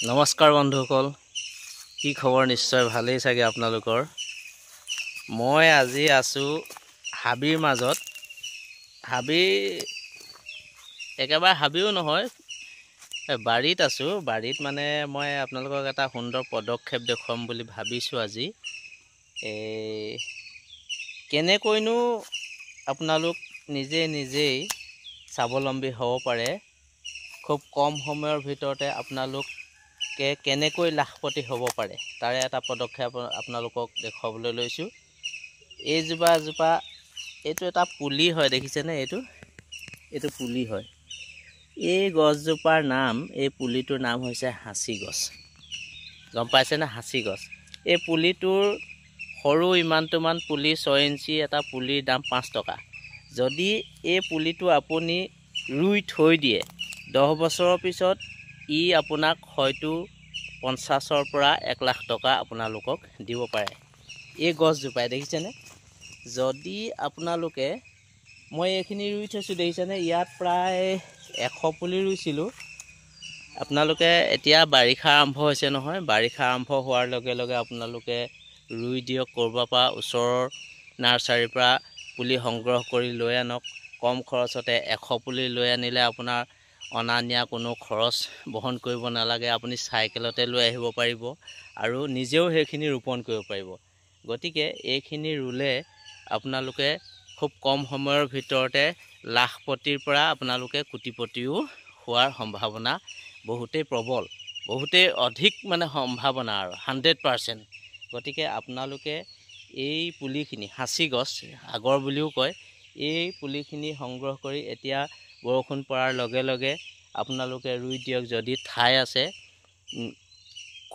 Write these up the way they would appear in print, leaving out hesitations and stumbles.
নমস্কাৰ বন্ধুসকল, কি খবৰ? নিশ্চয় ভালেই চাগে আপোনালোকৰ। মই আজি আছোঁ হাবিৰ মাজত। হাবি একেবাৰে হাবিও নহয়, বাৰীত আছোঁ। বাৰীত মানে মই আপোনালোকক এটা সুন্দৰ পদক্ষেপ দেখুৱাম বুলি ভাবিছোঁ আজি। কেনেকৈনো আপোনালোক নিজেই স্বাৱলম্বী হ'ব পাৰে, খুব কম সময়ৰ ভিতৰতে আপোনালোকে কেনেকৈ লাখপতি হ'ব পাৰে, তাৰে এটা পদক্ষেপ আপোনালোকক দেখুৱাবলৈ লৈছোঁ। এইজোপা এইটো এটা পুলি হয়, দেখিছেনে? এইটো পুলি হয়। এই গছজোপাৰ নাম, এই পুলিটোৰ নাম হৈছে হাঁচি গছ। গম পাইছেনে? হাঁচি গছ। এই পুলিটোৰ সৰু ইমানটোমান পুলি, 6 ইঞ্চি এটা পুলিৰ দাম 5 টকা। যদি এই পুলিটো আপুনি ৰুই থৈ দিয়ে, 10 বছৰৰ পিছত ই আপোনাক হয়তো 50ৰ পৰা 1 লাখ টকা আপোনালোকক দিব পাৰে। এই গছজোপাই, দেখিছেনে? যদি আপোনালোকে, মই এইখিনি ৰুই থৈছোঁ, দেখিছেনে? ইয়াত প্ৰায় 100 পুলি ৰুইছিলোঁ। আপোনালোকে এতিয়া বাৰিষা আৰম্ভ হৈছে নহয়, বাৰিষা আৰম্ভ হোৱাৰ লগে লগে আপোনালোকে ৰুই দিয়ক। ক'ৰবাৰ পৰা ওচৰৰ নাৰ্চাৰীৰ পৰা পুলি সংগ্ৰহ কৰি লৈ আনক। কম খৰচতে 100 পুলি লৈ আনিলে আপোনাৰ অনা নিয়া কোনো খৰচ বহন কৰিব নালাগে। আপুনি চাইকেলতে লৈ আহিব পাৰিব আৰু নিজেও সেইখিনি ৰোপণ কৰিব পাৰিব। গতিকে এইখিনি ৰুলে আপোনালোকে খুব কম সময়ৰ ভিতৰতে লাখপতিৰ পৰা আপোনালোকে কোটিপতিও হোৱাৰ সম্ভাৱনা বহুতেই প্ৰবল, বহুতেই অধিক মানে সম্ভাৱনা আৰু 100%। গতিকে আপোনালোকে এই পুলিখিনি, হাঁচি গছ আগৰ বুলিও কয়, এই পুলিখিনি সংগ্ৰহ কৰি এতিয়া বৰষুণ পৰাৰ লগে লগে আপোনালোকে ৰুই দিয়ক। যদি ঠাই আছে,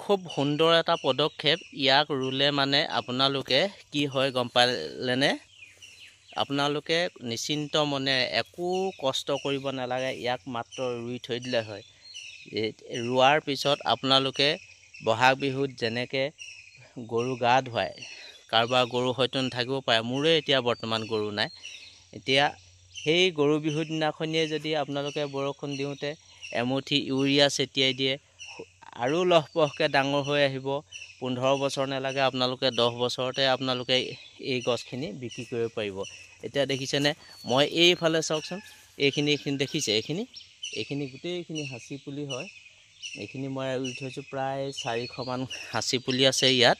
খুব সুন্দৰ এটা পদক্ষেপ। ইয়াক ৰুলে মানে আপোনালোকে কি হয় গম পালেনে? আপোনালোকে নিশ্চিন্ত মনেৰে একো কষ্ট কৰিব নালাগে, ইয়াক মাত্ৰ ৰুই থৈ দিলে হয়। ৰোৱাৰ পিছত আপোনালোকে বহাগ বিহুত যেনেকৈ গৰু গা ধুৱায়, কাৰোবাৰ গৰু হয়তো নাথাকিব পাৰে, মোৰে এতিয়া বৰ্তমান গৰু নাই। এতিয়া সেই গৰু বিহুৰ দিনাখনিয়ে যদি আপোনালোকে বৰষুণ দিওঁতে এমুঠি ইউৰিয়া ছটিয়াই দিয়ে, আৰু লহপহকৈ ডাঙৰ হৈ আহিব। 15 বছৰ নালাগে, আপোনালোকে 10 বছৰতে আপোনালোকে এই গছখিনি বিক্ৰী কৰিব পাৰিব। এতিয়া দেখিছেনে? মই এইফালে চাওকচোন, এইখিনি দেখিছে? এইখিনি গোটেইখিনি হাঁচি পুলি হয়। এইখিনি মই ৰুই থৈছোঁ, প্ৰায় 400মান হাঁচি পুলি আছে ইয়াত।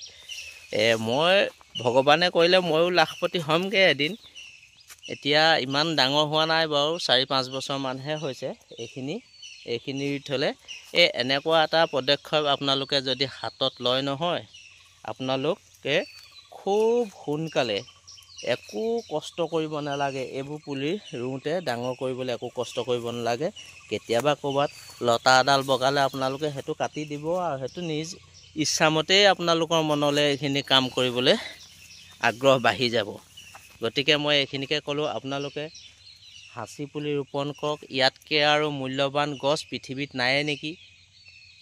মই ভগৱানে কৰিলে ময়ো লাখপতি হ'মগৈ এদিন। এতিয়া ইমান ডাঙৰ হোৱা নাই বাৰু, 4-5 বছৰমানহে হৈছে। এইখিনি ৰুই থ'লে এনেকুৱা এটা পদক্ষেপ আপোনালোকে যদি হাতত লয় নহয়, আপোনালোকে খুব সোনকালে, একো কষ্ট কৰিব নালাগে। এইবোৰ পুলি ৰুওঁতে ডাঙৰ কৰিবলৈ একো কষ্ট কৰিব নালাগে। কেতিয়াবা ক'ৰবাত লতা এডাল বগালে আপোনালোকে সেইটো কাটি দিব, আৰু সেইটো নিজ ইচ্ছামতেই আপোনালোকৰ মনলৈ এইখিনি কাম কৰিবলৈ আগ্ৰহ বাঢ়ি যাব। গতিকে মই এইখিনিকে ক'লোঁ, আপোনালোকে হাঁচি পুলি ৰোপণ কৰক। ইয়াতকৈ আৰু মূল্যৱান গছ পৃথিৱীত নায়ে নেকি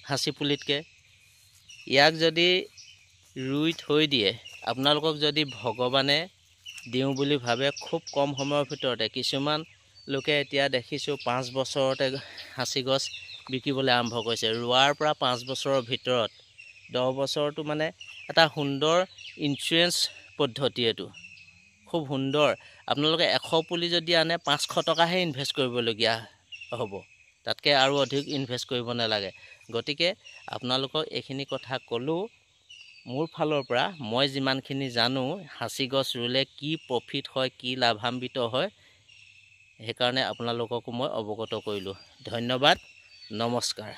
হাঁচি পুলিতকৈ। ইয়াক যদি ৰুই থৈ দিয়ে, আপোনালোকক যদি ভগৱানে দিওঁ বুলি ভাবে, খুব কম সময়ৰ ভিতৰতে, কিছুমান লোকে এতিয়া দেখিছোঁ 5 বছৰতে হাঁচি গছ বিকিবলৈ আৰম্ভ কৰিছে। ৰোৱাৰ পৰা 5 বছৰৰ ভিতৰত, 10 বছৰটো মানে এটা সুন্দৰ ইঞ্চুৰেঞ্চ পদ্ধতি। এইটো খুব সুন্দৰ। আপোনালোকে 100 পুলি যদি আনে 500 টকাহে ইনভেষ্ট কৰিবলগীয়া হ'ব, তাতকৈ আৰু অধিক ইনভেষ্ট কৰিব নালাগে। গতিকে আপোনালোকক এইখিনি কথা ক'লোঁ মোৰ ফালৰ পৰা। মই যিমানখিনি জানো, হাঁচি গছ ৰুলে কি প্ৰফিট হয়, কি লাভান্বিত হয়, সেইকাৰণে আপোনালোককো মই অৱগত কৰিলোঁ। ধন্যবাদ, নমস্কাৰ।